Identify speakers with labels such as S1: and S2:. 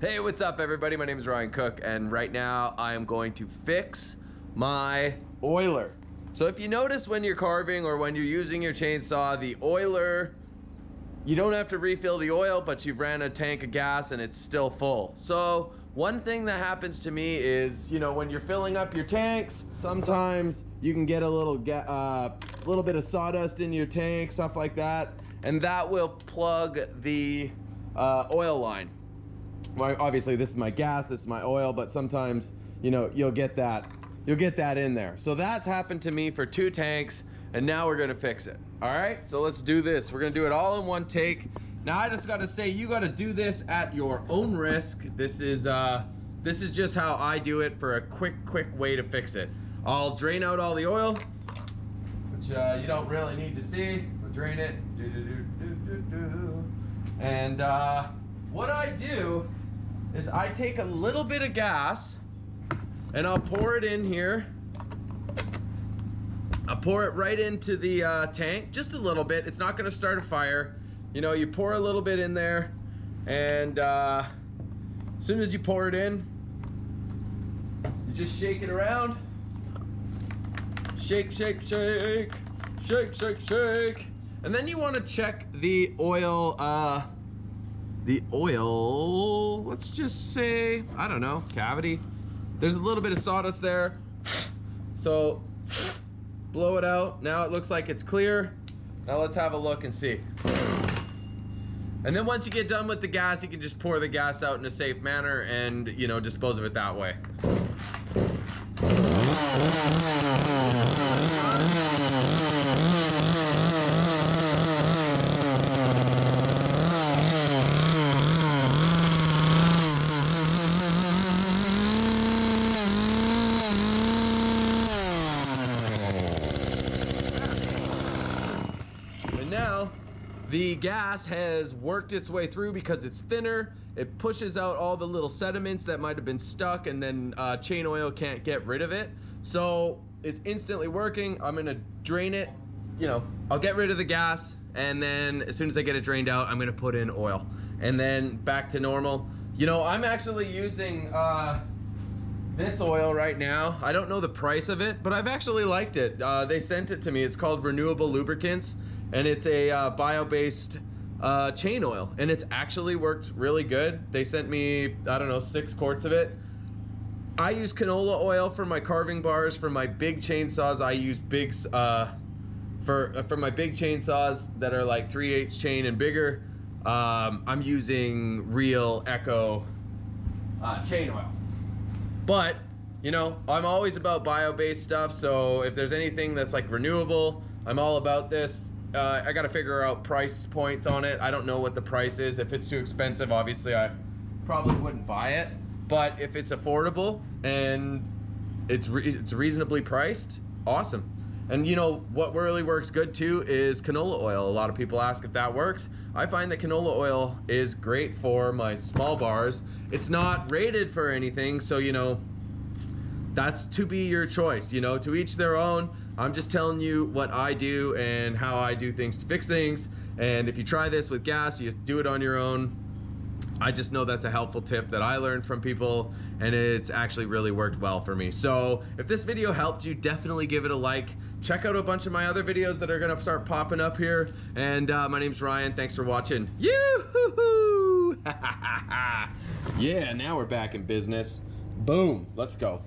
S1: Hey, what's up everybody? My name is Ryan Cook and right now I am going to fix my oiler. So if you notice when you're carving or when you're using your chainsaw, the oiler, you don't have to refill the oil, but you've ran a tank of gas and it's still full. So one thing that happens to me is, you know, when you're filling up your tanks, sometimes you can get a little bit of sawdust in your tank, stuff like that, and that will plug the oil line. Well, obviously this is my gas, this is my oil, but sometimes, you know, you'll get that in there. So that's happened to me for 2 tanks, and now we're gonna fix it. All right, so let's do this. We're gonna do it all in one take. Now I just gotta say, you gotta do this at your own risk. This is just how I do it for a quick way to fix it. I'll drain out all the oil, which you don't really need to see. So drain it, and what I do is I take a little bit of gas and I'll pour it in here. I'll pour it right into the tank, just a little bit. It's not gonna start a fire. You know, you pour a little bit in there, and as soon as you pour it in, you just shake it around. Shake, shake, shake, shake, shake, shake. And then you wanna check the oil, let's just say, I don't know, cavity. There's a little bit of sawdust there. So blow it out. Now it looks like it's clear. Now let's have a look and see. And then once you get done with the gas, you can just pour the gas out in a safe manner and, you know, dispose of it that way. And now the gas has worked its way through because it's thinner. It pushes out all the little sediments that might have been stuck, and then chain oil can't get rid of it. So it's instantly working. I'm gonna drain it. You know, I'll get rid of the gas, and then as soon as I get it drained out, I'm gonna put in oil, and then back to normal. You know, I'm actually using this oil right now. I don't know the price of it, but I've actually liked it. They sent it to me. It's called Renewable Lubricants, and it's a bio-based chain oil, and it's actually worked really good. They sent me, I don't know, 6 quarts of it. I use canola oil for my carving bars. For my big chainsaws, I use for my big chainsaws that are like 3/8 chain and bigger, I'm using real Echo chain oil. But, you know, I'm always about bio-based stuff, so if there's anything that's like renewable, I'm all about this. I gotta figure out price points on it. I don't know what the price is. If it's too expensive, obviously I probably wouldn't buy it. But if it's affordable and it's reasonably priced, awesome. And you know what really works good too is canola oil. A lot of people ask if that works. I find that canola oil is great for my small bars. It's not rated for anything, so you know, that's to be your choice. You know, to each their own. I'm just telling you what I do and how I do things to fix things. And if you try this with gas, you do it on your own. I just know that's a helpful tip that I learned from people, and it's actually really worked well for me. So if this video helped you, definitely give it a like. Check out a bunch of my other videos that are gonna start popping up here. And my name's Ryan, thanks for watching. Yoo-hoo-hoo! Yeah, now we're back in business. Boom, let's go.